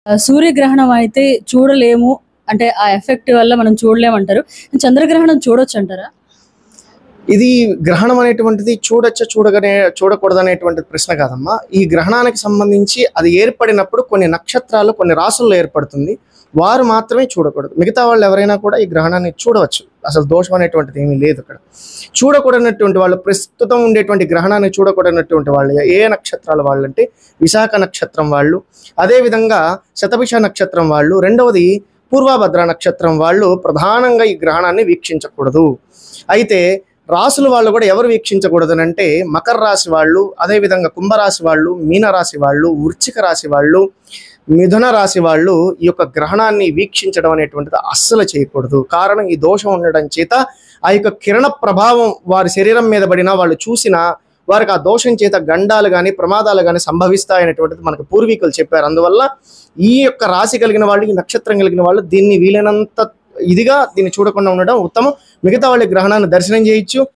సూర్యగ్రహణం అయితే చూడలేము అంటే ఆ ఎఫెక్ట్ వల్ల మనం చూడలేమంటారు. చంద్రగ్రహణం చూడొచ్చంటారా? ఇది గ్రహణం అనేటువంటిది చూడొచ్చా చూడకూడదనేటువంటి ప్రశ్న కాదమ్మా. ఈ గ్రహణానికి సంబంధించి అది ఏర్పడినప్పుడు కొన్ని నక్షత్రాలు కొన్ని రాసుల్లో ఏర్పడుతుంది. వారు మాత్రమే చూడకూడదు. మిగతా వాళ్ళు ఎవరైనా కూడా ఈ గ్రహణాన్ని చూడవచ్చు. అసలు దోషం అనేటువంటిది ఏమీ లేదు అక్కడ. చూడకూడనటువంటి వాళ్ళు, ప్రస్తుతం ఉండేటువంటి గ్రహణాన్ని చూడకూడనటువంటి వాళ్ళు ఏ నక్షత్రాల వాళ్ళు అంటే విశాఖ నక్షత్రం వాళ్ళు, అదేవిధంగా శతభిష నక్షత్రం వాళ్ళు, రెండవది పూర్వభద్ర నక్షత్రం వాళ్ళు ప్రధానంగా ఈ గ్రహణాన్ని వీక్షించకూడదు. అయితే రాసుల వాళ్ళు కూడా ఎవరు వీక్షించకూడదు అంటే మకర రాశి వాళ్ళు, అదేవిధంగా కుంభరాశి వాళ్ళు, మీనరాశి వాళ్ళు, వృశ్చిక రాశి వాళ్ళు, మిథున రాశి వాళ్ళు ఈ యొక్క గ్రహణాన్ని వీక్షించడం అనేటువంటిది అస్సలు చేయకూడదు. కారణం ఈ దోషం ఉండడం చేత ఆ యొక్క కిరణ ప్రభావం వారి శరీరం మీద పడినా, వాళ్ళు చూసినా వారికి ఆ దోషం చేత గండాలు కానీ ప్రమాదాలు కానీ సంభవిస్తాయనేటువంటిది మనకు పూర్వీకులు చెప్పారు. అందువల్ల ఈ యొక్క రాశి కలిగిన వాళ్ళు, ఈ నక్షత్రం కలిగిన వాళ్ళు దీన్ని వీలైనంత ఇదిగా దీన్ని చూడకుండా ఉండడం ఉత్తమం. మిగతా వాళ్ళ గ్రహణాన్ని దర్శనం చేయొచ్చు,